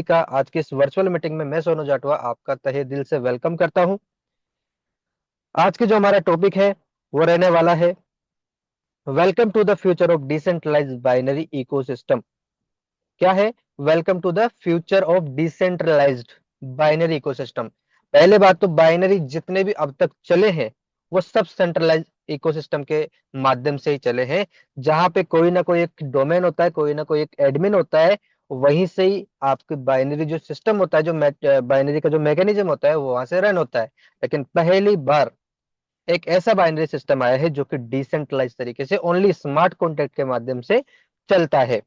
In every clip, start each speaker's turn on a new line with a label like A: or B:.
A: का आज के इस वर्चुअल मीटिंग में मैं सोनू जाटवा आपका तहे दिल से वेलकम करता हूं। आज के जो हमारा टॉपिक है वो रहने वाला है welcome to the future of decentralised binary ecosystem. क्या है? Welcome to the future of decentralised binary ecosystem. पहले बात तो बाइनरी जितने भी अब तक चले हैं वो सब सेंट्रलाइज इकोसिस्टम के माध्यम से ही चले हैं, जहां पे कोई ना कोई एक डोमेन होता है, कोई ना कोई एक एडमिन होता है, वहीं से ही आपके बाइनरी जो सिस्टम होता है, जो बाइनरी का जो मैकेनिज्म होता है वो वहां से रन होता है। लेकिन पहली बार एक ऐसा बाइनरी सिस्टम आया है जो कि डिसेंट्रलाइज तरीके से ओनली स्मार्ट कॉन्ट्रैक्ट के माध्यम से चलता है,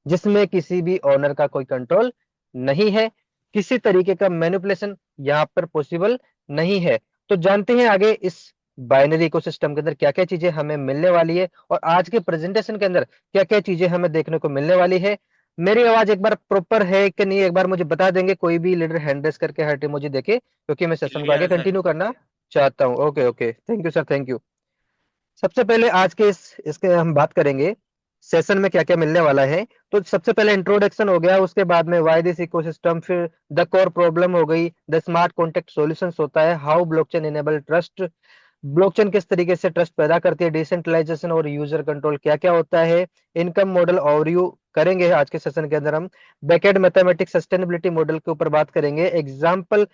A: जिसमें किसी भी ओनर का कोई कंट्रोल नहीं है, किसी तरीके का मैनिपुलेशन यहाँ पर पॉसिबल नहीं है। तो जानते हैं आगे इस बाइनरी इकोसिस्टम के अंदर क्या क्या चीजें हमें मिलने वाली है और आज के प्रेजेंटेशन के अंदर क्या क्या चीजें हमें देखने को मिलने वाली है। मेरी आवाज एक बार प्रॉपर है कि नहीं, एक बार मुझे बता देंगे? कोई भी लीडर हैंड रेस करके हर टीम मुझे देखे, क्योंकि मैं सेशन को
B: क्लियर
A: आगे
B: है सर।
A: कंटिन्यू करना चाहता हूँ। Okay okay, thank you sir, thank you. सबसे पहले आज के इसके हम बात करेंगे सेशन में क्या क्या मिलने वाला है। तो सबसे पहले इंट्रोडक्शन हो गया, उसके बाद में व्हाई दिस इकोसिस्टम, फिर द कोर प्रॉब्लम हो गई, द स्मार्ट कॉन्टेक्ट सॉल्यूशंस होता है, how blockchain enable trust, blockchain किस तरीके से ट्रस्ट पैदा करती है, डिसेंट्रलाइजेशन और यूजर कंट्रोल क्या क्या होता है, इनकम मॉडल ओवरव्यू करेंगे आज के सेशन के अंदर हम, बैकएंड मैथमेटिक्स सस्टेनेबिलिटी मॉडल के ऊपर बात करेंगे, एग्जांपल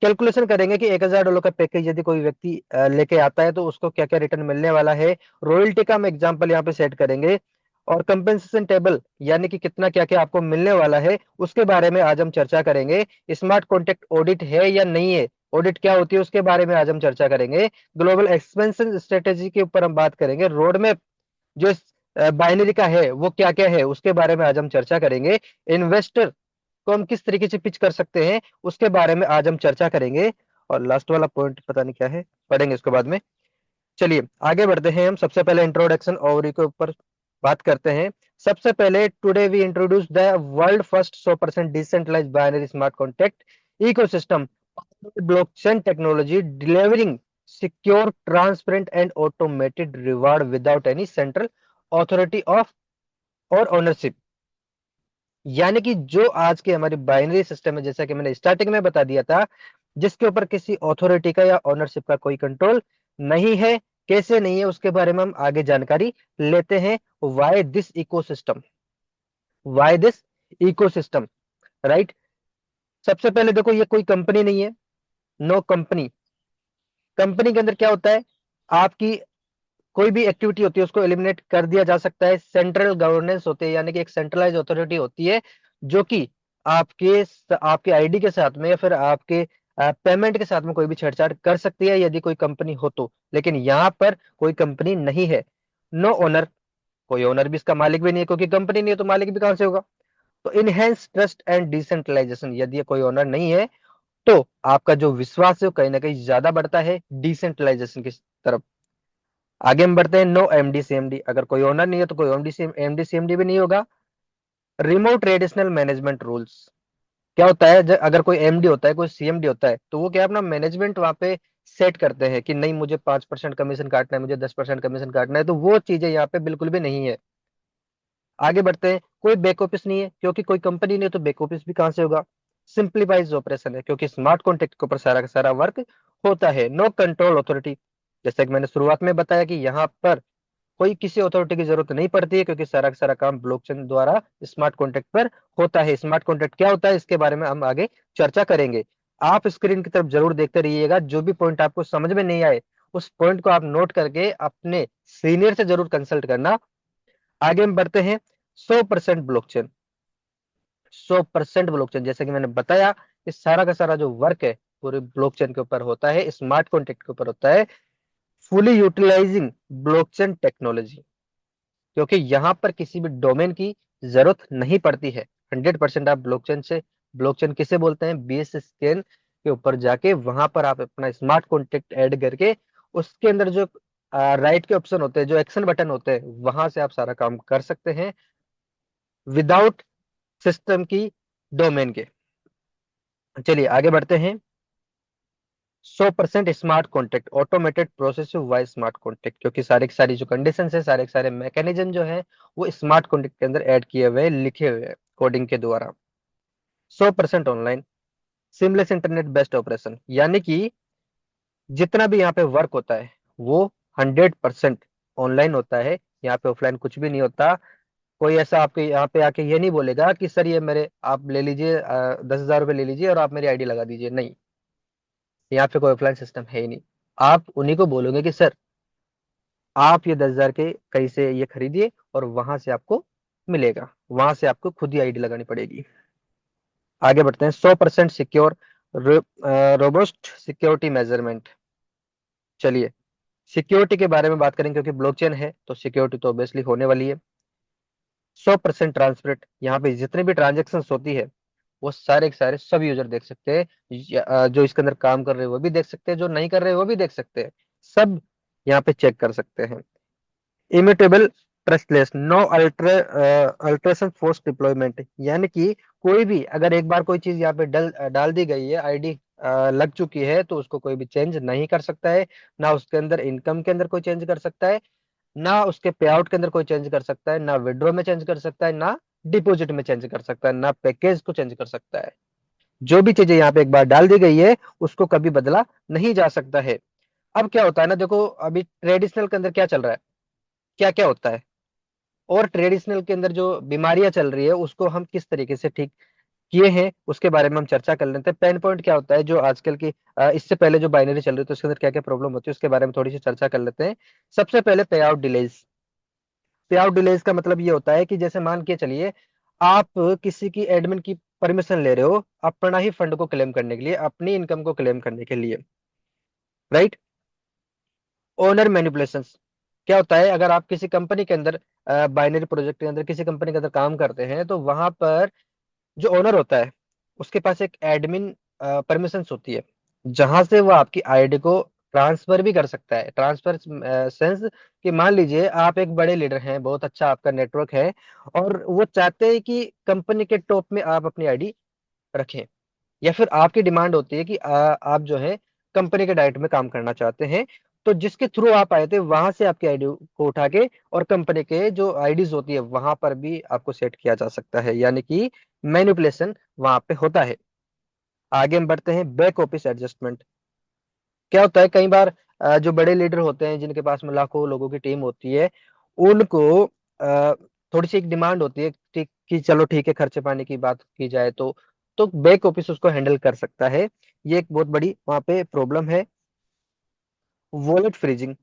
A: कैलकुलेशन करेंगे कि $1000 का पैकेज यदि कोई व्यक्ति लेके आता है तो उसको क्या क्या रिटर्न मिलने वाला है, रॉयल्टी का हम एग्जांपल यहाँ पे सेट करेंगे, और कंपेंसेशन टेबल यानी कि कितना क्या क्या आपको मिलने वाला है उसके बारे में आज हम चर्चा करेंगे। स्मार्ट कॉन्ट्रैक्ट ऑडिट है या नहीं है, ऑडिट क्या होती है उसके बारे में आज हम चर्चा करेंगे। ग्लोबल एक्सपेंशन स्ट्रेटेजी के ऊपर हम बात करेंगे, रोड मैप जो बाइनरी का है वो क्या क्या है उसके बारे में आज हम चर्चा करेंगे। इन्वेस्टर को हम किस तरीके से पिच कर सकते हैं उसके बारे में आज हम चर्चा करेंगे। और लास्ट वाला पॉइंट पता नहीं क्या है, पढ़ेंगे इसके बाद में। चलिए आगे बढ़ते हैं, हम सबसे पहले इंट्रोडक्शन ओवरव्यू के ऊपर बात करते हैं। सबसे पहले today we introduce the world first 100% decentralised binary smart contract ecosystem, blockchain technology delivering secure transparent and automated reward without any central authority of और ओनरशिप। यानी कि जो आज के हमारी बाइनरी सिस्टम है, जैसा कि मैंने स्टार्टिंग में बता दिया था, जिसके ऊपर किसी अथॉरिटी का या ओनरशिप का कोई कंट्रोल नहीं है। कैसे नहीं है उसके बारे में हम आगे जानकारी लेते हैं। Why this ecosystem, why this ecosystem, right. सबसे पहले देखो, ये कोई कंपनी नहीं है, नो कंपनी। कंपनी के अंदर क्या होता है, आपकी कोई भी एक्टिविटी होती है उसको एलिमिनेट कर दिया जा सकता है। सेंट्रल गवर्नेंस होती है, यानी कि एक सेंट्रलाइज अथॉरिटी होती है जो कि आपके आपके आईडी के साथ में या फिर आपके पेमेंट के साथ में कोई भी छेड़छाड़ कर सकती है यदि कोई कंपनी हो तो। लेकिन यहाँ पर कोई कंपनी नहीं है, नो ओनर, कोई ओनर भी इसका मालिक भी नहीं है, क्योंकि कंपनी नहीं है तो मालिक भी कहां से होगा। तो इनहेंस ट्रस्ट एंड डिसेंट्रलाइजेशन, यदि ये कोई ओनर नहीं है तो आपका जो विश्वास है वो कहीं ना कहीं ज्यादा बढ़ता है डिसेंट्रलाइजेशन की तरफ। आगे हम बढ़ते हैं, नो एमडी सीएमडी, अगर कोई ओनर नहीं है तो कोई एमडी सीएमडी भी नहीं होगा। रिमोट ट्रेडिशनल मैनेजमेंट रूल्स, क्या होता है अगर कोई एमडी होता है, कोई सीएमडी होता है, तो वो क्या अपना मैनेजमेंट वहां पे सेट करते हैं कि नहीं मुझे 5% कमीशन काटना है, मुझे 10% कमीशन काटना है, तो वो चीजें यहाँ पे बिल्कुल भी नहीं है। आगे बढ़ते हैं, कोई बैक ऑफिस नहीं है, क्योंकि कोई कंपनी नहीं है तो बैक ऑफिस भी कहां से होगा। सिंप्लीफाइज ऑपरेशन है, क्योंकि स्मार्ट कॉन्ट्रैक्ट के ऊपर सारा का सारा वर्क होता है। नो कंट्रोल अथॉरिटी, जैसा कि मैंने शुरुआत में बताया कि यहाँ पर कोई किसी अथॉरिटी की जरूरत नहीं पड़ती है, क्योंकि सारा का सारा काम ब्लॉकचेन द्वारा स्मार्ट कॉन्ट्रैक्ट पर होता है। स्मार्ट कॉन्ट्रैक्ट क्या होता है इसके बारे में हम आगे चर्चा करेंगे। आप स्क्रीन की तरफ जरूर देखते रहिएगा, जो भी पॉइंट आपको समझ में नहीं आए उस पॉइंट को आप नोट करके अपने सीनियर से जरूर कंसल्ट करना। आगे हम बढ़ते हैं, 100% ब्लॉकचेन, 100% ब्लॉकचेन, जैसे कि मैंने बताया कि सारा का सारा जो वर्क है पूरे ब्लॉकचेन के ऊपर होता है, स्मार्ट कॉन्ट्रैक्ट के ऊपर होता है, फुली यूटिलाइजिंग ब्लॉकचेन टेक्नोलॉजी, क्योंकि यहाँ पर किसी भी डोमेन की जरूरत नहीं पड़ती है। 100% आप ब्लॉकचेन से, ब्लॉकचेन किसे बोलते हैं, बेस स्केन के ऊपर जाके वहां पर आप अपना स्मार्ट कॉन्ट्रैक्ट ऐड करके उसके अंदर जो राइट के ऑप्शन होते हैं, जो एक्शन बटन होते हैं, वहां से आप सारा काम कर सकते हैं विदाउट सिस्टम की डोमेन के। चलिए आगे बढ़ते हैं, 100% smart contract automated progressive wise smart contract, क्योंकि सारे की सारी जो कंडीशन है, सारे के सारे मैकेनिज्म जो है वो स्मार्ट कॉन्ट्रैक्ट के अंदर ऐड किए हुए लिखे हुए कोडिंग के द्वारा। 100% online, seamless internet best operation, यानी कि जितना भी यहाँ पे वर्क होता है वो 100% ऑनलाइन होता है। यहाँ पे ऑफलाइन कुछ भी नहीं होता। कोई ऐसा आपके यहाँ पे आके ये नहीं बोलेगा कि सर ये मेरे आप ले लीजिए 10,000 रुपये ले लीजिए और आप मेरी आईडी लगा दीजिए, नहीं, यहाँ पे कोई ऑफलाइन सिस्टम है ही नहीं। आप उन्हीं को बोलोगे कि सर आप ये 10,000 के कहीं से ये खरीदिए और वहां से आपको मिलेगा, वहां से आपको खुद ही आईडी लगानी पड़ेगी। आगे बढ़ते हैं। 100% सिक्योर, रोबस्ट सिक्योरिटी मेजरमेंट। चलिए सिक्योरिटी के बारे में बात करें, क्योंकि ब्लॉकचेन है तो सिक्योरिटी तो ऑब्वियसली होने वाली है। 100% ट्रांसपेरेंट, यहाँ पे जितने भी ट्रांजेक्शन होती है वो सारे के सारे सब यूजर देख सकते हैं। जो इसके अंदर काम कर रहे हैं वो भी देख सकते हैं, जो नहीं कर रहे वो भी देख सकते हैं, सब यहाँ पे चेक कर सकते हैं। Immutable, trustless, no alteration force deployment, यानी कि कोई भी अगर एक बार कोई चीज यहाँ पे डाल दी गई है, आईडी लग चुकी है, तो उसको कोई भी चेंज नहीं कर सकता है। ना उसके अंदर इनकम के अंदर कोई चेंज कर सकता है, ना उसके पे आउट के अंदर कोई चेंज कर सकता है, ना विड्रॉ में चेंज कर सकता है, ना डिपॉजिट में चेंज कर सकता है, ना पैकेज को चेंज कर सकता है। जो भी चीजें यहाँ पे एक बार डाल दी गई है उसको कभी बदला नहीं जा सकता है। अब क्या होता है ना, देखो अभी ट्रेडिशनल के अंदर क्या चल रहा है, क्या क्या होता है, और ट्रेडिशनल के अंदर जो बीमारियां चल रही है उसको हम किस तरीके से ठीक किए हैं उसके बारे में हम चर्चा कर लेते हैं। पेन पॉइंट क्या होता है जो आजकल की इससे पहले जो बाइनरी चल रही थी उसके अंदर क्या क्या प्रॉब्लम होती है उसके बारे में थोड़ी सी चर्चा कर लेते हैं। सबसे पहले पे आउट डिलेज। पे आउट डिलेज का मतलब ये होता है कि जैसे मान के चलिए आप किसी की एडमिन की परमिशन ले रहे हो अपना ही फंड को क्लेम करने के लिए, अपनी इनकम को क्लेम करने के लिए, राइट। ओनर मैनिपुलेशंस, क्या होता है अगर आप किसी कंपनी के अंदर बाइनरी प्रोजेक्ट के अंदर किसी कंपनी के अंदर काम करते हैं तो वहां पर जो ओनर होता है उसके पास एक एडमिन परमिशंस होती है, जहां से वो आपकी आईडी को ट्रांसफर भी कर सकता है। ट्रांसफर सेंस कि मान लीजिए आप एक बड़े लीडर हैं, बहुत अच्छा आपका नेटवर्क है, और वो चाहते हैं कि कंपनी के टॉप में आप अपनी आईडी रखें, या फिर आपकी डिमांड होती है कि आप जो है कंपनी के डायरेक्ट में काम करना चाहते हैं, तो जिसके थ्रू आप आए थे वहां से आपकी आईडी को उठा के और कंपनी के जो आईडीज होती है वहां पर भी आपको सेट किया जा सकता है, यानी कि मैनिपुलेशन वहां पे होता है। आगे हम बढ़ते हैं। बैक ऑफिस एडजस्टमेंट, क्या होता है कई बार जो बड़े लीडर होते हैं जिनके पास में लाखों लोगों की टीम होती है, उनको थोड़ी सी एक डिमांड होती है ठीक कि चलो ठीक है, खर्चे पानी की बात की जाए तो बैक ऑफिस उसको हैंडल कर सकता है। ये एक बहुत बड़ी वहां पे प्रॉब्लम है। वॉलेट फ्रीजिंग,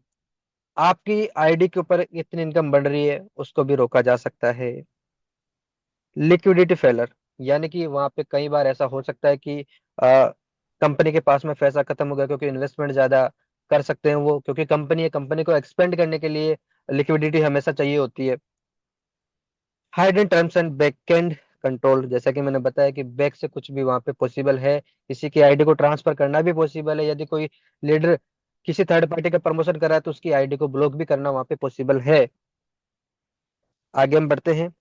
A: आपकी आईडी के ऊपर इतनी इनकम बढ़ रही है उसको भी रोका जा सकता है। लिक्विडिटी फेलर, यानी कि वहां पे कई बार ऐसा हो सकता है कि कंपनी के पास में पैसा खत्म हो गया, क्योंकि इन्वेस्टमेंट ज्यादा कर सकते हैं वो, क्योंकि कंपनी है, कंपनी को एक्सपेंड करने के लिए लिक्विडिटी हमेशा चाहिए होती है। Hidden terms and backend control, जैसा कि मैंने बताया कि बैक से कुछ भी वहां पे पॉसिबल है, किसी की आईडी को ट्रांसफर करना भी पॉसिबल है, यदि कोई लीडर किसी थर्ड पार्टी का प्रमोशन कर रहा है तो उसकी आईडी को ब्लॉक भी करना वहां पे पॉसिबल है। आगे हम बढ़ते हैं।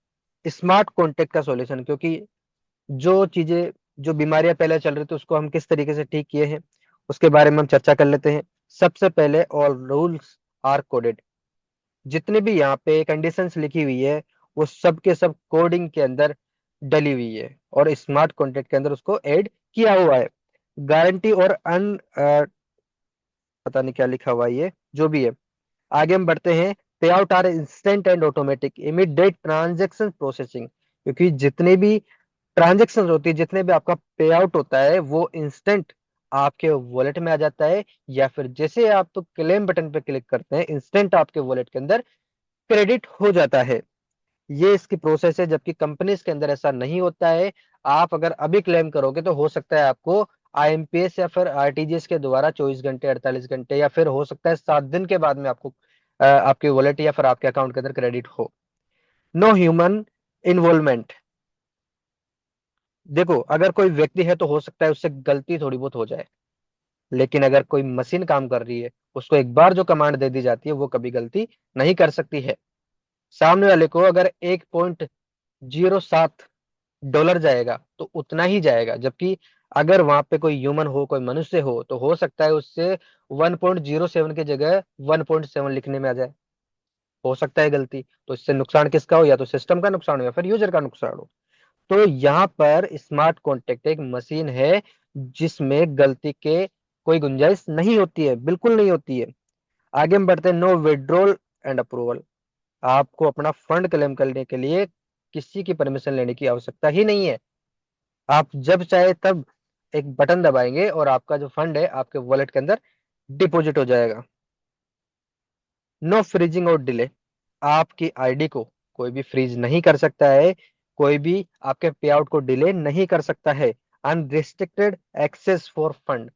A: स्मार्ट कॉन्टेक्ट का सॉल्यूशन, क्योंकि जो चीजें जो बीमारियां पहले चल रही थी उसको हम किस तरीके से ठीक किए हैं उसके बारे में हम चर्चा कर लेते हैं। सबसे पहले ऑल रूल्स आर कोडेड, जितने भी यहाँ पे कंडीशंस लिखी हुई है वो सब के सब कोडिंग के अंदर डली हुई है और स्मार्ट कॉन्ट्रैक्ट के अंदर उसको ऐड किया हुआ है। गारंटी और अन पता नहीं क्या लिखा हुआ है ये, जो भी है। आगे हम बढ़ते हैं। Pay out are instant and automatic, immediate transaction processing, क्योंकि जितने भी ट्रांजेक्शन होती है, जितने भी आपका पे आउट होता है वो इंस्टेंट आपके वॉलेट में आ जाता है, या फिर जैसे आप तो क्लेम बटन पे क्लिक करते हैं इंस्टेंट आपके वॉलेट के अंदर क्रेडिट हो जाता है। ये इसकी प्रोसेस है, जबकि कंपनीज के अंदर ऐसा नहीं होता है। आप अगर अभी क्लेम करोगे तो हो सकता है आपको आईएमपीएस या फिर आरटीजीएस के द्वारा 24 घंटे, 48 घंटे, या फिर हो सकता है 7 दिन के बाद में आपको आपके वॉलेट या फिर आपके अकाउंट के अंदर क्रेडिट हो। नो ह्यूमन इन्वॉल्वमेंट, देखो अगर कोई व्यक्ति है तो हो सकता है उससे गलती थोड़ी बहुत हो जाए, लेकिन अगर कोई मशीन काम कर रही है उसको एक बार जो कमांड दे दी जाती है वो कभी गलती नहीं कर सकती है। सामने वाले को अगर 1.07 डॉलर जाएगा तो उतना ही जाएगा, जबकि अगर वहां पे कोई ह्यूमन हो, कोई मनुष्य हो, तो हो सकता है उससे 1.07 की जगह 1.7 लिखने में आ जाए, हो सकता है गलती। तो इससे नुकसान किसका हो, या तो सिस्टम का नुकसान हो या फिर यूजर का नुकसान हो। तो यहाँ पर स्मार्ट कॉन्ट्रैक्ट एक मशीन है जिसमें गलती के कोई गुंजाइश नहीं होती है, बिल्कुल नहीं होती है। आगे हम बढ़ते हैं, नो विड्रॉल एंड अप्रूवल। आपको अपना फंड क्लेम करने के लिए किसी की परमिशन लेने की आवश्यकता ही नहीं है। आप जब चाहे तब एक बटन दबाएंगे और आपका जो फंड है आपके वॉलेट के अंदर डिपॉजिट हो जाएगा। नो फ्रीजिंग और डिले। आपकी आईडी को कोई भी फ्रीज नहीं कर सकता है, कोई भी आपके पे आउट को डिले नहीं कर सकता है। Unrestricted access for fund,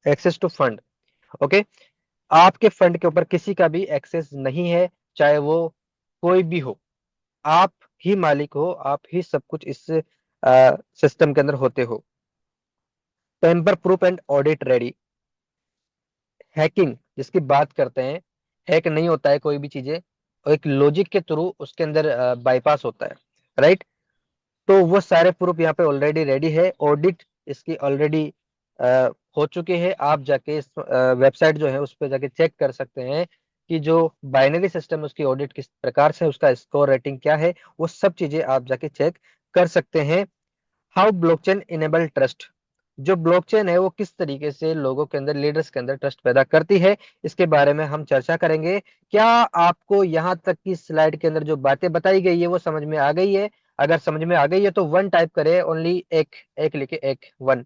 A: access to fund. Okay, आपके फंड के ऊपर किसी का भी एक्सेस नहीं है, चाहे वो कोई भी हो। आप ही मालिक हो, आप ही सब कुछ इस सिस्टम के अंदर होते हो। Tamper proof and audit ready. Hacking जिसकी बात करते हैं, हैक नहीं होता है कोई भी चीजें, और एक लॉजिक के थ्रू उसके अंदर बाईपास होता है, राइट। तो वो सारे प्रूफ यहाँ पे ऑलरेडी रेडी है, ऑडिट इसकी ऑलरेडी हो चुकी है। आप जाके इस वेबसाइट जो है उस पर जाके चेक कर सकते हैं कि जो बाइनरी सिस्टम है उसकी ऑडिट किस प्रकार से, उसका स्कोर रेटिंग क्या है, वो सब चीजें आप जाके चेक कर सकते हैं। How blockchain enable trust. जो ब्लॉकचेन है वो किस तरीके से लोगों के अंदर, लीडर्स के अंदर ट्रस्ट पैदा करती है, इसके बारे में हम चर्चा करेंगे। क्या आपको यहाँ तक की स्लाइड के अंदर जो बातें बताई गई है वो समझ में आ गई है? अगर समझ में आ गई है तो वन टाइप करे, ओनली एक एक लिखे, एक वन,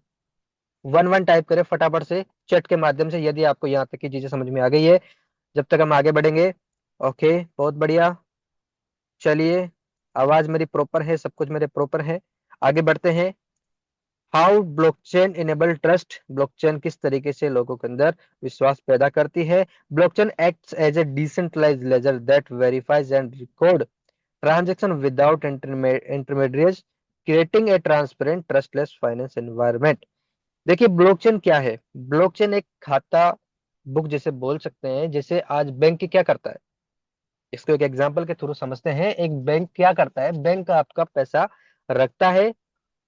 A: वन वन टाइप करे फटाफट से चैट के माध्यम से, यदि आपको यहाँ तक की चीजें समझ में आ गई है। जब तक हम आगे बढ़ेंगे। ओके, बहुत बढ़िया। चलिए, आवाज मेरी प्रॉपर है, सब कुछ मेरे प्रॉपर है। आगे बढ़ते हैं। How blockchain enable trust. Blockchain किस तरीके से लोगों के अंदर विश्वास पैदा करती है। Blockchain acts as a decentralized ledger that verifies and record transaction without intermediates, creating a transparent trustless finance environment. देखिए ब्लॉकचेन क्या है। ब्लॉकचेन एक खाता बुक जैसे बोल सकते हैं, जैसे आज बैंक क्या करता है, इसको एक एग्जांपल के थ्रू समझते हैं। एक बैंक क्या करता है, बैंक आपका पैसा रखता है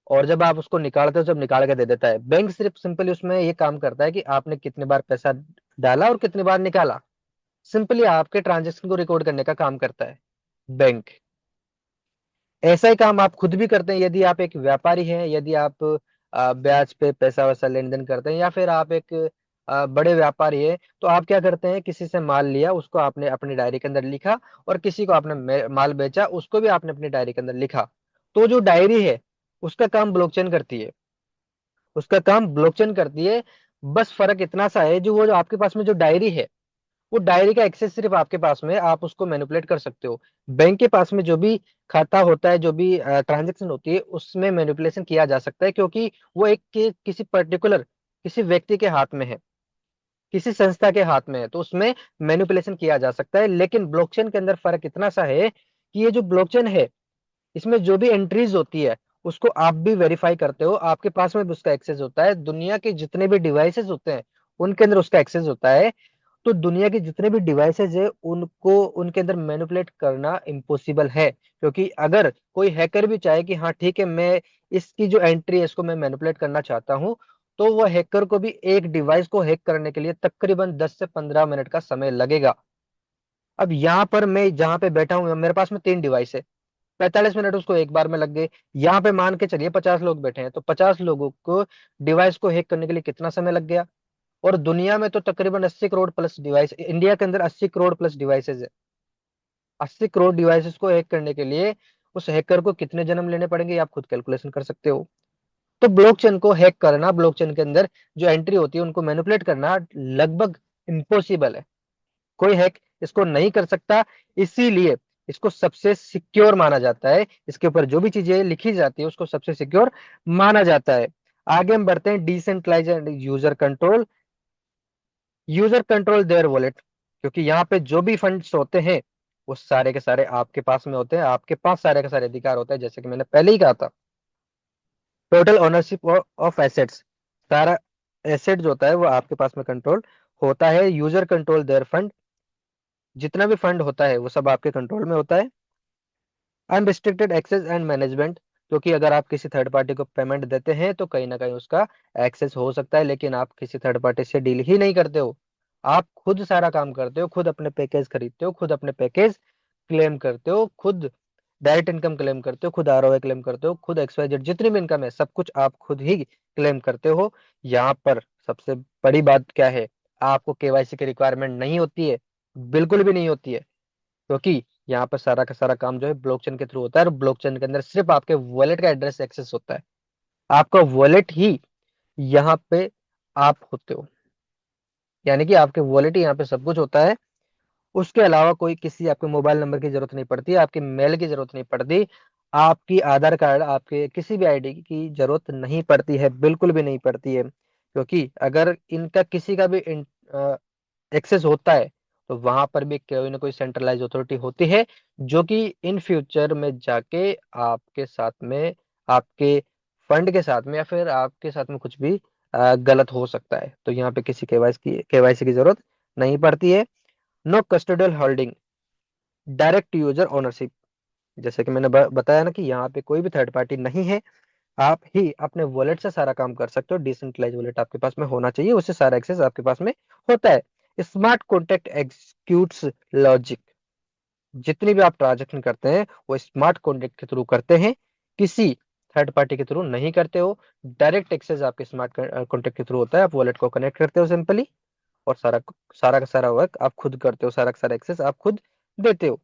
A: और जब आप उसको निकालते हो, जब निकाल के दे देता है। बैंक सिर्फ सिंपली उसमें ये काम करता है कि आपने कितनी बार पैसा डाला और कितनी बार निकाला, सिंपली आपके ट्रांजेक्शन को रिकॉर्ड करने का काम करता है बैंक। ऐसा ही काम आप खुद भी करते हैं। यदि आप एक व्यापारी हैं, यदि आप ब्याज पे पैसा वैसा लेन देन करते हैं, या फिर आप एक बड़े व्यापारी है, तो आप क्या करते हैं, किसी से माल लिया, उसको आपने अपनी डायरी के अंदर लिखा, और किसी को आपने माल बेचा, उसको भी आपने अपनी डायरी के अंदर लिखा। तो जो डायरी है उसका काम ब्लॉकचेन करती है, उसका काम ब्लॉकचेन करती है। बस फर्क इतना सा है, जो वो जो आपके पास में जो डायरी है, वो डायरी का एक्सेस सिर्फ आपके पास में है, आप उसको मैनिपुलेट कर सकते हो। बैंक के पास में जो भी खाता होता है, जो भी ट्रांजैक्शन होती है, उसमें मैनिपुलेशन किया जा सकता है, क्योंकि वो एक किसी पर्टिकुलर किसी व्यक्ति के हाथ में है, किसी संस्था के हाथ में है, तो उसमें मैनिपुलेशन किया जा सकता है। लेकिन ब्लॉकचेन के अंदर फर्क इतना सा है कि ये जो ब्लॉकचेन है, इसमें जो भी एंट्रीज होती है उसको आप भी वेरीफाई करते हो, आपके पास में भी उसका एक्सेस होता है। दुनिया के जितने भी डिवाइसेस होते हैं उनके अंदर उसका एक्सेस होता है। तो दुनिया के जितने भी डिवाइसेज है उनको उनके अंदर मैनिपुलेट करना इम्पॉसिबल है, क्योंकि अगर कोई हैकर भी चाहे कि हाँ ठीक है, मैं इसकी जो एंट्री है इसको मैं मैनिपुलेट करना चाहता हूँ, तो वह हैकर को भी एक डिवाइस को हैक करने के लिए तकरीबन 10 से 15 मिनट का समय लगेगा। अब यहाँ पर मैं जहाँ पे बैठा हूँ, मेरे पास में 3 डिवाइस है, 45 मिनट उसको एक बार में लग गए। यहाँ पे मान के चलिए 50 लोग बैठे हैं, तो 50 लोगों को डिवाइस को हैक करने के लिए कितना समय लग गया। और दुनिया में तो तकरीबन 80 करोड़ प्लस डिवाइस, इंडिया के अंदर 80 करोड़ प्लस डिवाइसेज है। 80 करोड़ डिवाइसेस को हैक करने के लिए उस हैकर को कितने जन्म लेने पड़ेंगे, आप खुद कैलकुलेशन कर सकते हो। तो ब्लॉकचेन को हैक करना, ब्लॉकचेन के अंदर जो एंट्री होती है उनको मैनिपुलेट करना लगभग इम्पॉसिबल है। कोई हैक इसको नहीं कर सकता, इसीलिए इसको सबसे सिक्योर माना जाता है। इसके ऊपर जो भी चीजें लिखी जाती है उसको सबसे सिक्योर माना जाता है। आगे हम बढ़ते हैं, decentralise and user control. User control their wallet, क्योंकि यहाँ पे जो भी फंड्स होते हैं वो सारे के सारे आपके पास में होते हैं, आपके पास सारे के सारे अधिकार होते हैं, जैसे कि मैंने पहले ही कहा था। टोटल ओनरशिप ऑफ एसेट्स, सारा एसेट जो होता है वो आपके पास में कंट्रोल होता है। यूजर कंट्रोल देयर फंड, जितना भी फंड होता है वो सब आपके कंट्रोल में होता है। अनरिस्ट्रिक्टेड एक्सेस एंड मैनेजमेंट, क्योंकि अगर आप किसी थर्ड पार्टी को पेमेंट देते हैं तो कहीं ना कहीं उसका एक्सेस हो सकता है, लेकिन आप किसी थर्ड पार्टी से डील ही नहीं करते हो। आप खुद सारा काम करते हो, खुद अपने पैकेज खरीदते हो, खुद अपने पैकेज क्लेम करते हो, खुद डायरेक्ट इनकम क्लेम करते हो, खुद आरओआई क्लेम करते हो, खुद XYZ जितनी भी इनकम है सब कुछ आप खुद ही क्लेम करते हो। यहाँ पर सबसे बड़ी बात क्या है, आपको केवाईसी की रिक्वायरमेंट नहीं होती है, बिल्कुल भी नहीं होती है, क्योंकि यहाँ पर सारा का सारा काम जो है ब्लॉकचेन के थ्रू होता है, और ब्लॉकचेन के अंदर सिर्फ आपके वॉलेट का एड्रेस एक्सेस होता है, आपका वॉलेट ही यहाँ पे आप होते हो, यानी कि आपके वॉलेट ही यहाँ पे सब कुछ होता है। उसके अलावा कोई किसी आपके मोबाइल नंबर की जरूरत नहीं पड़ती, आपके मेल की जरूरत नहीं पड़ती, आपकी आधार कार्ड, आपके किसी भी आईडी की जरूरत नहीं पड़ती है, बिल्कुल भी नहीं पड़ती है, क्योंकि अगर इनका किसी का भी एक्सेस होता है तो वहां पर भी कोई ना कोई सेंट्रलाइज अथॉरिटी होती है, जो कि इन फ्यूचर में जाके आपके साथ में, आपके फंड के साथ में, या फिर आपके साथ में कुछ भी गलत हो सकता है। तो यहाँ पे किसी केवाईसी की जरूरत नहीं पड़ती है। No custodial holding, direct user ownership, जैसे कि मैंने बताया ना कि यहाँ पे कोई भी थर्ड पार्टी नहीं है, आप ही अपने वॉलेट से सारा काम कर सकते हो। डिसेंट्रलाइज वॉलेट आपके पास में होना चाहिए, उससे सारा एक्सेस आपके पास में होता है। स्मार्ट कॉन्ट्रैक्ट एग्जीक्यूट्स लॉजिक, जितनी भी आप ट्रांजेक्शन करते हैं वो स्मार्ट कॉन्ट्रैक्ट के थ्रू करते हैं, किसी थर्ड पार्टी के थ्रू नहीं करते हो। डायरेक्ट एक्सेस आपके स्मार्ट कॉन्ट्रैक्ट के थ्रू होता है, आप वॉलेट को कनेक्ट करते हो सिंपली, और सारा सारा का सारा वर्क आप खुद करते हो, सारा का सारा एक्सेस आप खुद देते हो।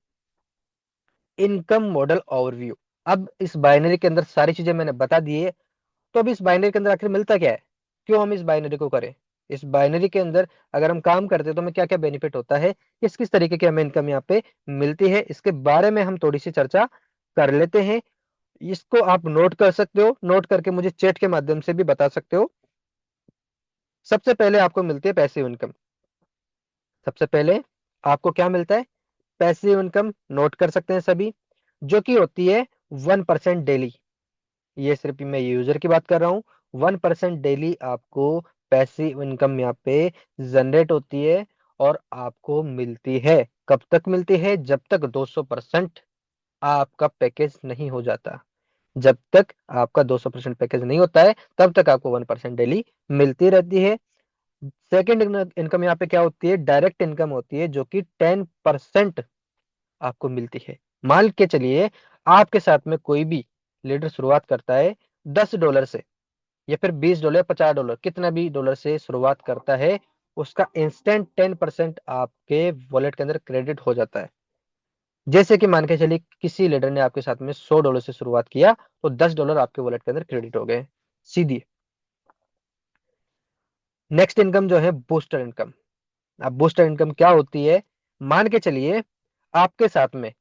A: इनकम मॉडल ओवरव्यू, अब इस बाइनरी के अंदर सारी चीजें मैंने बता दी है, तो अब इस बाइनरी के अंदर आखिर मिलता क्या है, क्यों हम इस बाइनरी को करें। इस बाइनरी के अंदर अगर हम काम करते हैं तो हमें क्या क्या बेनिफिट होता है, किस किस तरीके की हमें इनकम यहाँ पे मिलती है, इसके बारे में हम थोड़ी सी चर्चा कर लेते हैं। इसको आप नोट कर सकते हो, नोट करके मुझे चैट के माध्यम से भी बता सकते हो। सबसे पहले आपको मिलती है पैसिव इनकम। सबसे पहले आपको क्या मिलता है, पैसिव इनकम, नोट कर सकते हैं सभी, जो कि होती है 1% डेली। ये सिर्फ मैं यूजर की बात कर रहा हूँ। 1% डेली आपको पैसिव इनकम यहाँ पे जनरेट होती है, और आपको मिलती है। कब तक मिलती है, जब तक 200% आपका पैकेज नहीं हो जाता। जब तक आपका 200% पैकेज नहीं होता है तब तक आपको 1% डेली मिलती रहती है। सेकेंड इनकम यहाँ पे क्या होती है, डायरेक्ट इनकम होती है, जो कि 10% आपको मिलती है। मान के चलिए आपके साथ में कोई भी लीडर शुरुआत करता है $10 से, या फिर $20, $50, कितना भी डॉलर से शुरुआत करता है, उसका इंस्टेंट 10% आपके वॉलेट के अंदर क्रेडिट हो जाता है। जैसे कि मान के चलिए किसी लीडर ने आपके साथ में $100 से शुरुआत किया, तो $10 आपके वॉलेट के अंदर क्रेडिट हो गए सीधी। नेक्स्ट इनकम जो है बूस्टर इनकम। अब बूस्टर इनकम क्या होती है, मान के चलिए आपके साथ में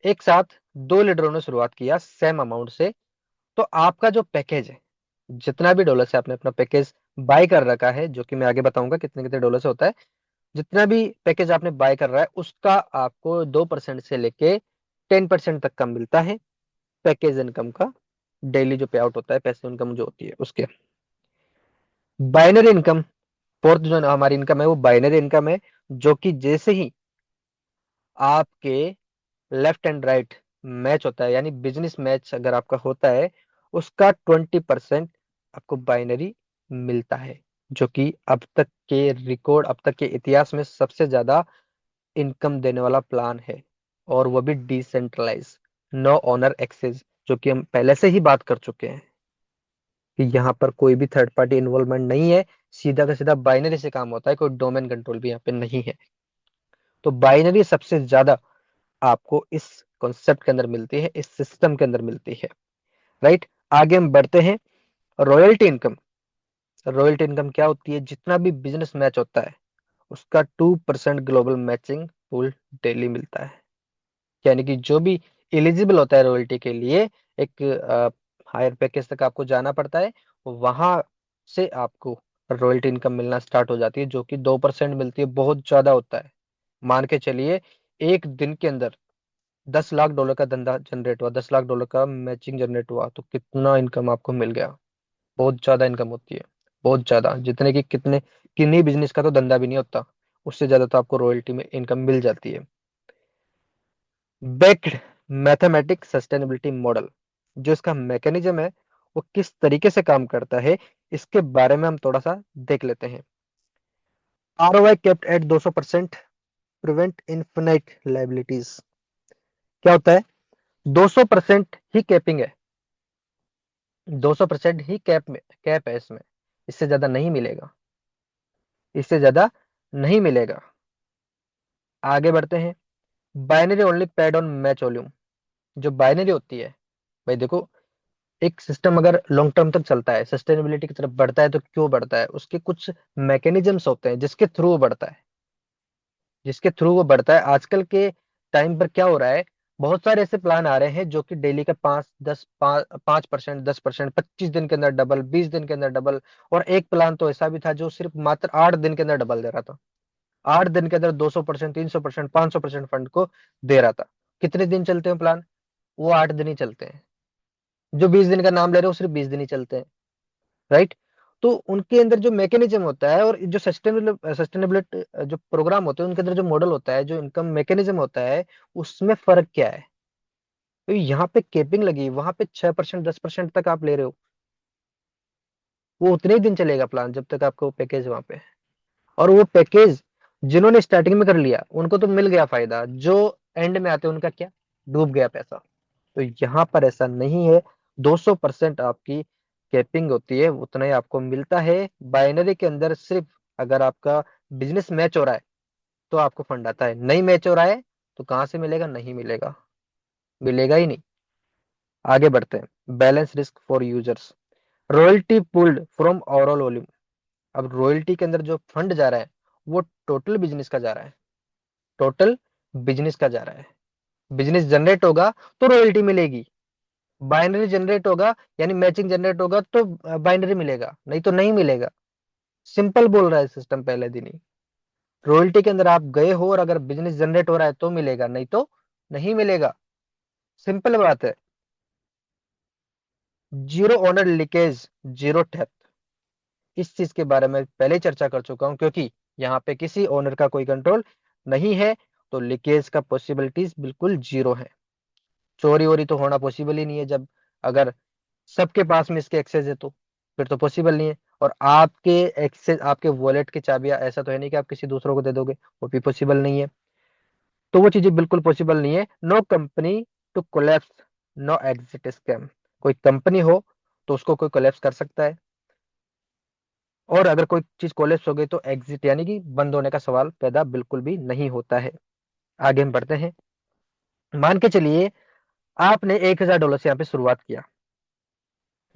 A: एक साथ दो लीडरों ने शुरुआत किया सेम अमाउंट से, तो आपका जो पैकेज है, जितना भी डॉलर से आपने अपना पैकेज बाय कर रखा है, जो कि मैं आगे बताऊंगा कितने कितने डॉलर से होता है, जितना भी पैकेज आपने बाय कर रहा है उसका आपको 2% से लेके 10% तक का मिलता है पैकेज इनकम का, डेली जो पे आउट होता है पैसे इनकम जो होती है उसके। बाइनरी इनकम, फोर्थ जो हमारी इनकम है वो बाइनरी इनकम है, जो कि जैसे ही आपके लेफ्ट एंड राइट मैच होता है, यानी बिजनेस मैच अगर आपका होता है, उसका 20% आपको बाइनरी मिलता है, जो कि अब तक के रिकॉर्ड, अब तक के इतिहास में सबसे ज्यादा इनकम देने वाला प्लान है, और वो भी डिसेंट्रलाइज, नो ओनर एक्सेस, जो कि हम पहले से ही बात कर चुके हैं कि यहाँ पर कोई भी थर्ड पार्टी इन्वॉल्वमेंट नहीं है, सीधा का सीधा बाइनरी से काम होता है, कोई डोमेन कंट्रोल भी यहाँ पे नहीं है। तो बाइनरी सबसे ज्यादा आपको इस कॉन्सेप्ट के अंदर मिलती है, इस सिस्टम के अंदर मिलती है। राइट, आगे हम बढ़ते हैं। Royalty income. रॉयल्टी इनकम क्या होती है, जितना भी बिजनेस मैच होता है उसका 2% ग्लोबल मैचिंग पूल डेली मिलता है, यानी कि जो भी एलिजिबल होता है रॉयल्टी के लिए, एक हायर पैकेज तक आपको जाना पड़ता है, वहां से आपको रॉयल्टी इनकम मिलना स्टार्ट हो जाती है, जो कि 2% मिलती है, बहुत ज्यादा होता है। मान के चलिए एक दिन के अंदर $10 लाख का धंधा जनरेट हुआ, $10 लाख का मैचिंग जनरेट हुआ, तो कितना इनकम आपको मिल गया, बहुत ज्यादा इनकम होती है, बहुत ज्यादा, जितने की कितने किन्हीं बिजनेस का तो धंधा भी नहीं होता, उससे ज्यादा तो आपको रॉयल्टी में इनकम मिल जाती है। बेक्ड मैथमेटिक सस्टेनेबिलिटी मॉडल, जो इसका मैकेनिज्म है वो किस तरीके से काम करता है, इसके बारे में हम थोड़ा सा देख लेते हैं। ROI kept at 200%, prevent infinite liabilities. क्या होता है, 200% ही कैपिंग है, 200% ही कैप है इसमें, इससे ज्यादा नहीं मिलेगा, इससे ज्यादा नहीं मिलेगा। आगे बढ़ते हैं। Binary only paid on match volume. जो बाइनरी होती है, भाई देखो, एक सिस्टम अगर लॉन्ग टर्म तक चलता है, सस्टेनेबिलिटी की तरफ बढ़ता है, तो क्यों बढ़ता है? उसके कुछ मैकेनिज्म्स होते हैं जिसके थ्रू वो बढ़ता है, जिसके थ्रू वो बढ़ता है। आजकल के टाइम पर क्या हो रहा है, बहुत सारे ऐसे प्लान आ रहे हैं जो कि डेली का 5% 10%, 25 दिन के अंदर डबल, 20 दिन के अंदर डबल। और एक प्लान तो ऐसा भी था जो सिर्फ मात्र 8 दिन के अंदर डबल दे रहा था, 8 दिन के अंदर 200%, 300%, 500% फंड को दे रहा था। कितने दिन चलते हैं प्लान? वो 8 दिन ही चलते हैं। जो 20 दिन का नाम ले रहे हो, सिर्फ 20 दिन ही चलते हैं, राइट? तो उनके अंदर जो मैकेनिज्म होता है, और जो सस्टेनेबिलिटी जो प्रोग्राम होते हैं, उनके अंदर जो मॉडल होता है, जो इनकम मैकेनिज्म होता है, उसमें फर्क क्या है? तो यहाँ पे केपिंग लगी, वहां पे 6% 10% तक आप ले रहे हो, वो उतने ही दिन चलेगा प्लान जब तक आपको पैकेज वहां पे है। और वो पैकेज जिन्होंने स्टार्टिंग में कर लिया उनको तो मिल गया फायदा, जो एंड में आते हैं उनका क्या? डूब गया पैसा। तो यहाँ पर ऐसा नहीं है, 200% आपकी कैपिंग होती है, उतना ही आपको मिलता है। बाइनरी के अंदर सिर्फ अगर आपका बिजनेस मैच हो रहा है तो आपको फंड आता है, नहीं मैच हो रहा है तो कहाँ से मिलेगा? नहीं मिलेगा, मिलेगा ही नहीं। आगे बढ़ते हैं। Balance risk for users. Royalty pulled from overall volume. अब रॉयल्टी के अंदर जो फंड जा रहा है वो टोटल बिजनेस का जा रहा है, टोटल बिजनेस का जा रहा है। बिजनेस जनरेट होगा तो रॉयल्टी मिलेगी, बाइनरी जनरेट होगा यानी मैचिंग जनरेट होगा तो बाइनरी मिलेगा, नहीं तो नहीं मिलेगा। सिंपल बोल रहा है सिस्टम पहले दिन ही। रॉयल्टी के अंदर आप गए हो और अगर बिजनेस जनरेट हो रहा है तो मिलेगा, नहीं तो नहीं मिलेगा। सिंपल बात है। Zero owner leakage, zero theft. इस चीज के बारे में पहले ही चर्चा कर चुका हूं, क्योंकि यहाँ पे किसी ओनर का कोई कंट्रोल नहीं है, तो लीकेज का पॉसिबिलिटीज बिल्कुल जीरो है। चोरी वोरी तो होना पॉसिबल ही नहीं है, जब अगर सबके पास में इसके एक्सेस है तो फिर तो पॉसिबल नहीं है। और आपके एक्सेस, आपके वॉलेट की चाबियां, ऐसा तो है नहीं कि आप किसी दूसरों को दे दोगे, वो भी पॉसिबल नहीं है। तो वो चीजें बिल्कुल पॉसिबल नहीं है। No company to collapse, no exit scam. कोई कंपनी हो तो उसको कोई कोलैप्स कर सकता है, और अगर कोई चीज कोलैप्स हो गई तो एग्जिट यानी कि बंद होने का सवाल पैदा बिल्कुल भी नहीं होता है। आगे हम बढ़ते हैं। मान के चलिए आपने $1000 से यहाँ पे शुरुआत किया,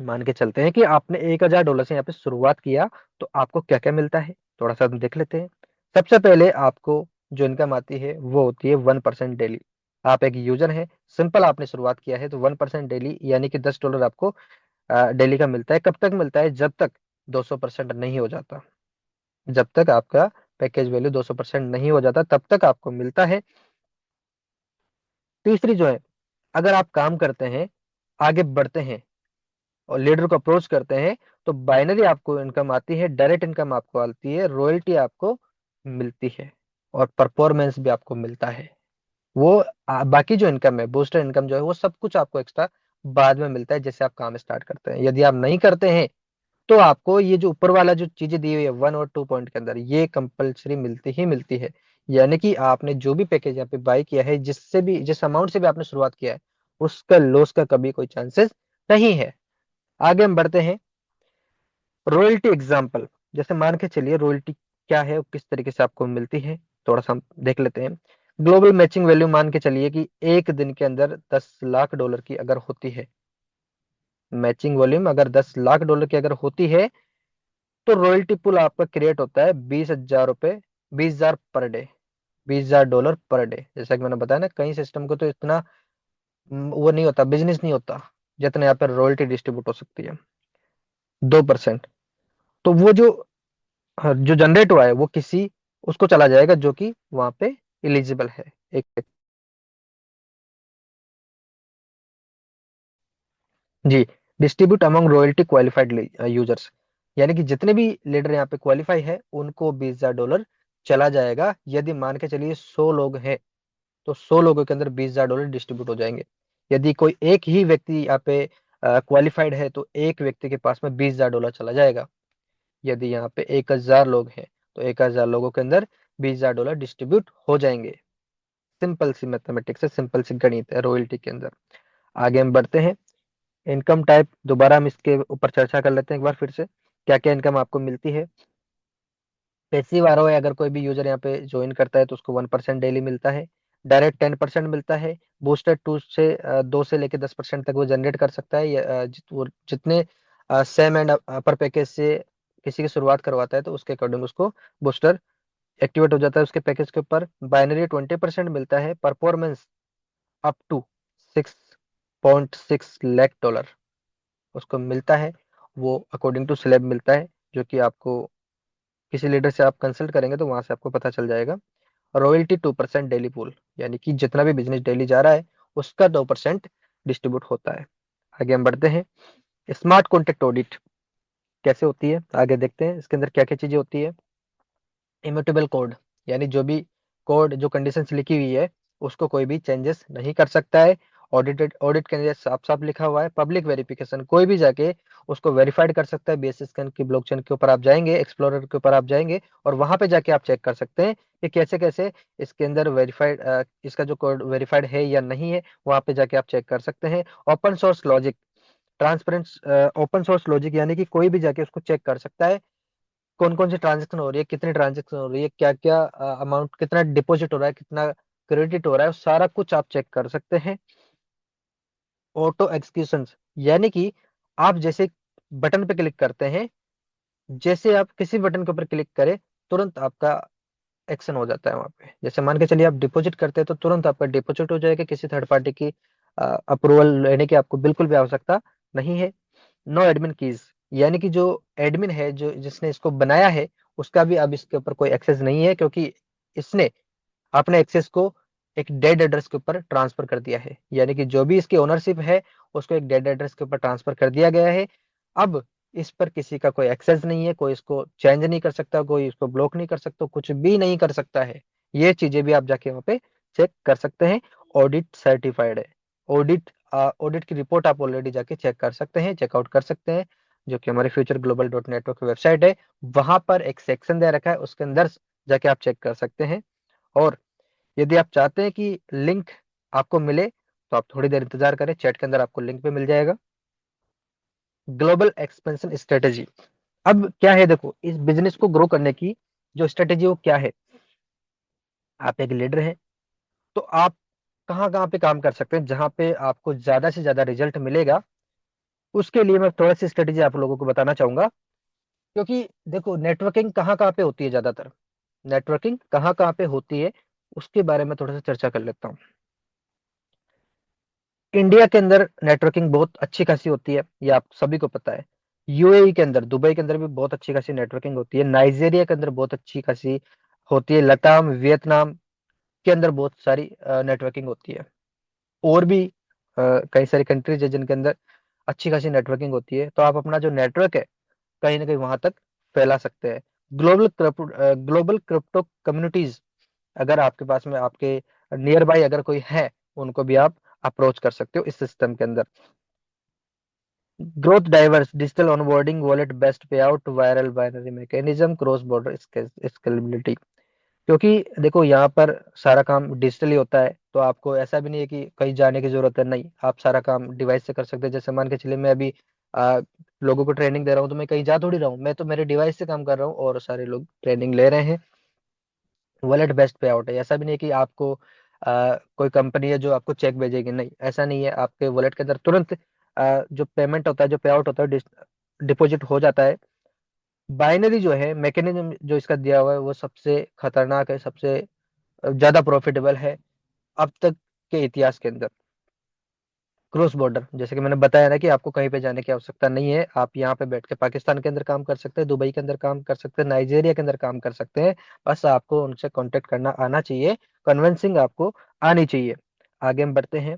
A: मान के चलते हैं कि आपने $1000 से यहाँ पे शुरुआत किया, तो आपको क्या क्या मिलता है थोड़ा सा हम देख लेते हैं। सबसे पहले आपको जो इनकम आती है वो होती है 1% डेली। आप एक यूजर हैं, सिंपल, आपने शुरुआत किया है तो 1% डेली यानी कि $10 आपको डेली का मिलता है। कब तक मिलता है? जब तक 200% नहीं हो जाता, जब तक आपका पैकेज वैल्यू 200% नहीं हो जाता तब तक आपको मिलता है। तीसरी जो है, अगर आप काम करते हैं, आगे बढ़ते हैं और लीडर को अप्रोच करते हैं, तो बाइनरी आपको इनकम आती है, डायरेक्ट इनकम आपको आती है, रॉयल्टी आपको मिलती है, और परफॉर्मेंस भी आपको मिलता है। वो बाकी जो इनकम है, बूस्टर इनकम जो है, वो सब कुछ आपको एक्स्ट्रा बाद में मिलता है जैसे आप काम स्टार्ट करते हैं। यदि आप नहीं करते हैं तो आपको ये जो ऊपर वाला जो चीजें दी हुई है 1 और 2 पॉइंट के अंदर, ये कंपलसरी मिलती ही मिलती है। यानी कि आपने जो भी पैकेज यहाँ पे बाय किया है, जिससे भी, जिस अमाउंट से भी आपने शुरुआत किया है, उसका लॉस का कभी कोई चांसेस नहीं है। आगे हम बढ़ते हैं। रॉयल्टी एग्जाम्पल, जैसे मान के चलिए रॉयल्टी क्या है और किस तरीके से आपको मिलती है, थोड़ा सा हम देख लेते हैं। ग्लोबल मैचिंग वैल्यू, मान के चलिए कि एक दिन के अंदर $10 लाख की अगर होती है, मैचिंग वॉल्यूम अगर $10 लाख की अगर होती है, तो रॉयल्टी पुल आपका क्रिएट होता है 20,000 रुपए, 20,000 पर डे, $20,000 पर डे। जैसा कि मैंने बताया ना, कई सिस्टम को तो इतना वो नहीं होता, बिजनेस नहीं होता जितना यहाँ पर रॉयल्टी डिस्ट्रीब्यूट हो सकती है। 2%, तो वो जो जो जनरेट हुआ है वो किसी उसको चला जाएगा जो कि वहां पे एलिजिबल है। एक, जी, distribute among royalty qualified users, यानी कि जितने भी लीडर यहाँ पे क्वालिफाई है उनको $20,000 चला जाएगा। यदि मान के चलिए 100 लोग हैं तो 100 लोगों के अंदर $20,000 डिस्ट्रीब्यूट हो जाएंगे। यदि कोई एक ही व्यक्ति यहाँ पे क्वालिफाइड है तो एक व्यक्ति के पास में $20,000 चला जाएगा। यदि यहाँ पे 1,000 लोग हैं तो 1,000 लोगों के अंदर $20,000 डिस्ट्रीब्यूट हो जाएंगे। सिंपल सी मैथमेटिक्स है, सिंपल सी गणित है रॉयल्टी के अंदर। आगे हम बढ़ते हैं। इनकम टाइप दोबारा हम इसके ऊपर चर्चा कर लेते हैं एक बार फिर से, क्या क्या इनकम आपको मिलती है। पैसिव आरओआई अगर कोई भी यूजर यहाँ पे ज्वाइन करता है तो उसको 1% डेली मिलता है। डायरेक्ट 10% मिलता है। बूस्टर 2 से लेकर 10% तक वो जनरेट कर सकता है। वो जितने सेम एंड अपर पैकेज से किसी की शुरुआत करवाता है तो उसके अकॉर्डिंग उसको बूस्टर एक्टिवेट हो जाता है उसके पैकेज के ऊपर। बाइनरी 20% मिलता है। Performance up to 6.6 lakh dollar उसको मिलता है। वो अकॉर्डिंग टू स्लैब मिलता है, जो कि आपको किसी लीडर से आप कंसल्ट करेंगे तो वहां से आपको पता चल जाएगा। रॉयल्टी 2% डेली पूल, यानी कि जितना भी बिजनेस डेली जा रहा है उसका 2% डिस्ट्रीब्यूट होता है। आगे हम बढ़ते हैं। स्मार्ट कॉन्ट्रैक्ट ऑडिट कैसे होती है, आगे देखते हैं इसके अंदर क्या क्या चीजें होती है। इम्यूटेबल कोड, यानी जो भी कोड जो कंडीशंस लिखी हुई है उसको कोई भी चेंजेस नहीं कर सकता है। ऑडिट के अंदर साफ साफ लिखा हुआ है। पब्लिक वेरिफिकेशन, कोई भी जाके उसको वेरीफाइड कर सकता है। बेसिस की ब्लॉकचेन के ऊपर आप जाएंगे, एक्सप्लोरर के ऊपर आप जाएंगे और वहां पे जाके आप चेक कर सकते हैं कि कैसे कैसे इसके अंदर वेरीफाइड, इसका जो कोड वेरीफाइड है या नहीं है, वहां पे जाके आप चेक कर सकते हैं। Open source logic, transparent open source logic, यानी कि कोई भी जाके उसको चेक कर सकता है कौन कौन सी ट्रांजेक्शन हो रही है, कितनी ट्रांजेक्शन हो रही है, क्या क्या अमाउंट, कितना डिपॉजिट हो रहा है, कितना क्रेडिट हो रहा है, सारा कुछ आप चेक कर सकते हैं। ऑटो एग्जीक्यूशन, यानी कि आप जैसे बटन पे क्लिक करते हैं, जैसे आप किसी बटन के ऊपर क्लिक करें तुरंत आपका एक्शन हो जाता है वहां पे। जैसे मान के चलिए आप डिपॉजिट करते हैं तो तुरंत आपका डिपॉजिट हो जाएगा, किसी थर्ड पार्टी की अप्रूवल लेने की आपको बिल्कुल भी आवश्यकता नहीं है। नो एडमिन कीज, यानी कि जो एडमिन है, जो जिसने इसको बनाया है, उसका भी अब इसके ऊपर कोई एक्सेस नहीं है, क्योंकि इसने अपने एक्सेस को एक डेड एड्रेस के ऊपर ट्रांसफर कर दिया है। यानी कि जो भी इसकी ओनरशिप है उसको एक डेड एड्रेस के ऊपर ट्रांसफर कर दिया गया है। अब इस पर किसी का कोई एक्सेस नहीं है, कोई इसको चेंज नहीं कर सकता, कोई इसको ब्लॉक नहीं कर सकता, कुछ भी नहीं कर सकता है। ये चीजें भी आप जाके वहां पे चेक कर सकते हैं। ऑडिट सर्टिफाइड है। ऑडिट की रिपोर्ट आप ऑलरेडी जाके चेक कर सकते हैं, चेकआउट कर सकते हैं, जो कि हमारे फ्यूचर ग्लोबल डॉट नेटवर्क की वेबसाइट है। वहां पर एक सेक्शन दे रखा है, उसके अंदर जाके आप चेक कर सकते हैं। और यदि आप चाहते हैं कि लिंक आपको मिले तो आप थोड़ी देर इंतजार करें, चैट के अंदर आपको लिंक पे मिल जाएगा। ग्लोबल एक्सपेंशन स्ट्रेटेजी, अब क्या है, देखो इस बिजनेस को ग्रो करने की जो स्ट्रेटेजी वो क्या है। आप एक लीडर हैं तो आप कहाँ कहाँ पे काम कर सकते हैं जहां पे आपको ज्यादा से ज्यादा रिजल्ट मिलेगा। उसके लिए मैं थोड़ा सी स्ट्रेटेजी आप लोगों को बताना चाहूंगा। क्योंकि देखो नेटवर्किंग कहाँ कहाँ पे होती है, ज्यादातर नेटवर्किंग कहाँ कहाँ पे होती है उसके बारे में थोड़ा सा चर्चा कर लेता हूँ। इंडिया के अंदर नेटवर्किंग बहुत अच्छी खासी होती है, ये आप सभी को पता है। यूएई के अंदर, दुबई के अंदर भी बहुत अच्छी खासी नेटवर्किंग होती है। नाइजीरिया के अंदर बहुत अच्छी खासी होती है। लताम वियतनाम के अंदर बहुत सारी नेटवर्किंग होती है। और भी कई सारी कंट्रीज है जिनके अंदर अच्छी खासी नेटवर्किंग होती है। तो आप अपना जो नेटवर्क है कहीं ना कहीं वहां तक फैला सकते हैं। ग्लोबल क्रिप्टो कम्युनिटीज अगर आपके पास में, आपके नियर बाई अगर कोई है, उनको भी आप अप्रोच कर सकते हो इस सिस्टम के अंदर। Growth diverse digital onboarding wallet best pay out viral binary mechanism cross border scalability. क्योंकि देखो यहाँ पर सारा काम डिजिटली होता है तो आपको ऐसा भी नहीं है कि कहीं जाने की जरूरत है, नहीं, आप सारा काम डिवाइस से कर सकते हैं। जैसे मान के चलिए मैं अभी आ, लोगों को ट्रेनिंग दे रहा हूँ तो मैं कहीं जा थोड़ी रहा हूँ, मैं तो मेरे डिवाइस से काम कर रहा हूँ और सारे लोग ट्रेनिंग ले रहे हैं। वॉलेट बेस्ट पे आउट है, ऐसा भी नहीं है कि आपको कोई कंपनी है जो आपको चेक भेजेगी, नहीं ऐसा नहीं है। आपके वॉलेट के अंदर तुरंत जो पेमेंट होता है, जो पे आउट होता है, डिपॉजिट हो जाता है। बाइनरी जो है मैकेनिज्म जो इसका दिया हुआ है वो सबसे खतरनाक है, सबसे ज्यादा प्रॉफिटेबल है अब तक के इतिहास के अंदर। क्रॉस बॉर्डर, जैसे कि मैंने बताया ना कि आपको कहीं पे जाने की आवश्यकता नहीं है, आप यहाँ पे बैठ के पाकिस्तान के अंदर काम कर सकते हैं, दुबई के अंदर काम कर सकते हैं, नाइजीरिया के अंदर काम कर सकते हैं। बस आपको उनसे कांटेक्ट करना आना चाहिए, कन्विंसिंग आपको आनी चाहिए। आगे हम बढ़ते हैं।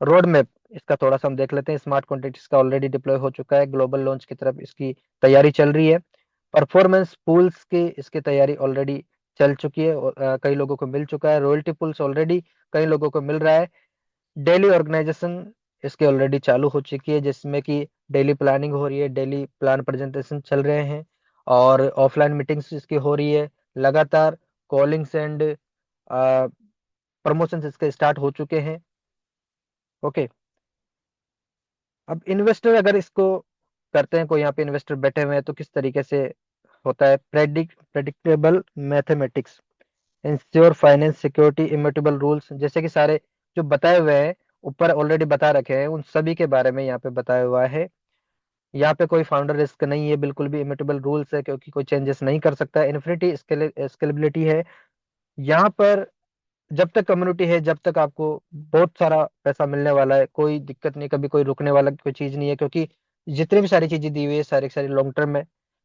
A: रोड मैप इसका थोड़ा सा हम देख लेते हैं। स्मार्ट कॉन्ट्रैक्ट इसका ऑलरेडी डिप्लॉय हो चुका है, ग्लोबल लॉन्च की तरफ इसकी तैयारी चल रही है। परफॉर्मेंस पूल्स की इसकी तैयारी ऑलरेडी चल चुकी है, कई लोगों को मिल चुका है। रॉयल्टी पूल्स ऑलरेडी कई लोगों को मिल रहा है। डेली ऑर्गेनाइजेशन इसके ऑलरेडी चालू हो चुकी है, जिसमें कि डेली प्लानिंग हो रही है, डेली प्लान प्रेजेंटेशन चल रहे हैं और ऑफलाइन मीटिंग्स इसकी हो रही है लगातार। कॉलिंग्स एंड प्रमोशंस इसके स्टार्ट हो चुके हैं। ओके। अब इन्वेस्टर अगर इसको करते हैं, कोई यहाँ पे इन्वेस्टर बैठे हुए हैं, तो किस तरीके से होता है? Predictable mathematics, ensure finance security, immutable rules, जैसे कि सारे जो बताए हुए हैं ऊपर ऑलरेडी बता रखे हैं, उन सभी के बारे में यहाँ पे बताया हुआ है। यहाँ पे कोई फाउंडर रिस्क नहीं है, बिल्कुल भी इम्यूटेबल रूल्स है, क्योंकि कोई चेंजेस नहीं कर सकता, इन्फिनिटी स्केलेबिलिटी है यहाँ पर। जब तक कम्युनिटी है, जब तक आपको बहुत सारा पैसा मिलने वाला है, कोई दिक्कत नहीं, कभी कोई रुकने वाला कोई चीज नहीं है, क्योंकि जितनी भी सारी चीजें दी हुई है सारी की सारी लॉन्ग टर्म में।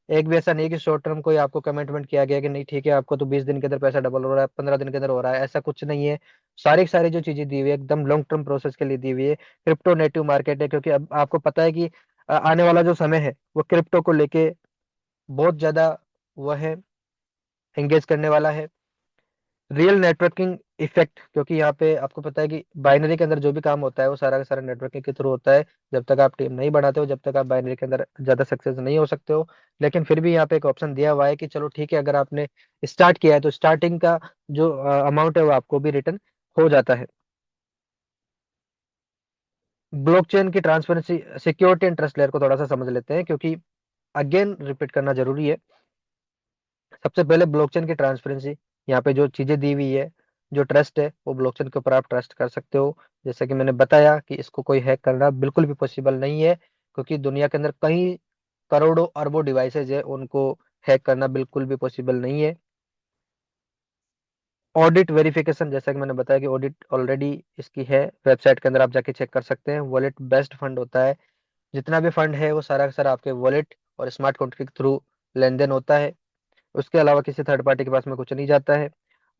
A: एक भी ऐसा नहीं है कि शॉर्ट टर्म कोई आपको कमिटमेंट किया गया कि नहीं ठीक है आपको तो 20 दिन के अंदर पैसा डबल हो रहा है, 15 दिन के अंदर हो रहा है, ऐसा कुछ नहीं है। सारी की सारी जो चीजें दी हुई है एकदम लॉन्ग टर्म प्रोसेस के लिए दी हुई है। क्रिप्टो नेटिव मार्केट है, क्योंकि अब आपको पता है कि आने वाला जो समय है वो क्रिप्टो को लेके बहुत ज्यादा वह है, एंगेज करने वाला है। रियल नेटवर्किंग इफेक्ट, क्योंकि यहाँ पे आपको पता है कि बाइनरी के अंदर जो भी काम होता है वो सारा का सारा नेटवर्किंग के थ्रू होता है। जब तक आप टीम नहीं बढ़ाते हो, जब तक आप बाइनरी के अंदर ज्यादा सक्सेस नहीं हो सकते हो। लेकिन फिर भी यहाँ पे एक ऑप्शन दिया हुआ है कि चलो ठीक है, अगर आपने स्टार्ट किया है तो स्टार्टिंग का जो अमाउंट है वो आपको भी रिटर्न हो जाता है। ब्लॉकचेन की transparency, security and trust layer को थोड़ा सा समझ लेते हैं, क्योंकि अगेन रिपीट करना जरूरी है। सबसे पहले ब्लॉकचेन की ट्रांसपेरेंसी, यहाँ पे जो चीजें दी हुई है, जो ट्रस्ट है, वो ब्लॉकचेन के ऊपर आप ट्रस्ट कर सकते हो। जैसे कि मैंने बताया कि इसको कोई हैक करना बिल्कुल भी पॉसिबल नहीं है, क्योंकि दुनिया के अंदर कई करोड़ों अरबों डिवाइसेज है, उनको हैक करना बिल्कुल भी पॉसिबल नहीं है। ऑडिट वेरिफिकेशन, जैसा कि मैंने बताया कि ऑडिट ऑलरेडी इसकी है, वेबसाइट के अंदर आप जाके चेक कर सकते हैं। वॉलेट बेस्ड फंड होता है, जितना भी फंड है वो सारा का सारा आपके वॉलेट और स्मार्ट कॉन्ट्रैक्ट के थ्रू लेन देन होता है। उसके अलावा किसी थर्ड पार्टी के पास में कुछ नहीं जाता है।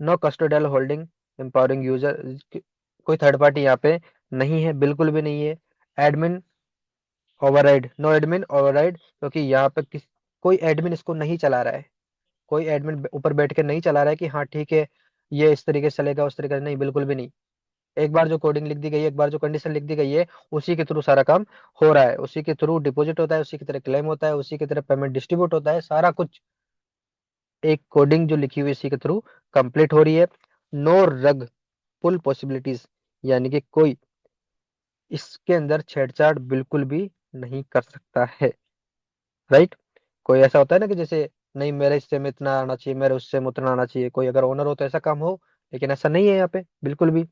A: No custodial holding, empowering user, कोई थर्ड पार्टी यहाँ पे नहीं है, बिल्कुल भी नहीं है। Admin override, no admin override, क्योंकि यहाँ पे कोई एडमिन इसको नहीं चला रहा है, कोई एडमिन ऊपर बैठ के नहीं चला रहा है कि हाँ ठीक है ये इस तरीके से चलेगा उस तरीके से, नहीं, बिल्कुल भी नहीं। एक बार जो कोडिंग लिख दी गई है, एक बार जो कंडीशन लिख दी गई है, उसी के थ्रू सारा काम हो रहा है, उसी के थ्रू डिपॉजिट होता है, उसी की तरह क्लेम होता है, उसी की तरह पेमेंट डिस्ट्रीब्यूट होता है, सारा कुछ एक कोडिंग जो लिखी हुई है इसी के थ्रू कंप्लीट हो रही है। नो रग पुल पॉसिबिलिटीज, यानी कि कोई इसके अंदर छेड़छाड़ बिल्कुल भी नहीं कर सकता है। राइट? कोई ऐसा होता है ना कि जैसे नहीं मेरे हिस्से में इतना आना चाहिए, मेरे उससे में उतना आना चाहिए, कोई अगर ओनर हो तो ऐसा काम हो, लेकिन ऐसा नहीं है यहाँ पे बिल्कुल भी।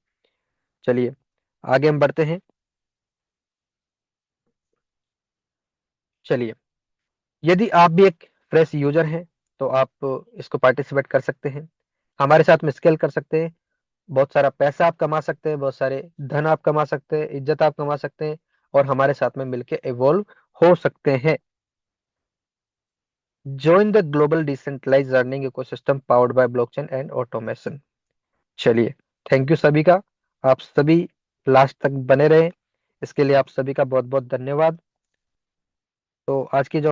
A: चलिए आगे हम बढ़ते हैं। चलिए, यदि आप भी एक फ्रेश यूजर हैं तो आप इसको पार्टिसिपेट कर सकते हैं, हमारे साथ में स्केल कर सकते हैं, बहुत सारा पैसा आप कमा सकते हैं, बहुत सारे धन आप कमा सकते हैं, इज्जत आप कमा सकते हैं, और हमारे साथ में मिलके इवॉल्व हो सकते हैं। Join the global decentralized earning ecosystem powered by blockchain and automation. चलिए, थैंक यू सभी का, आप सभी लास्ट तक बने रहे, इसके लिए आप सभी का बहुत बहुत धन्यवाद। तो आज की जो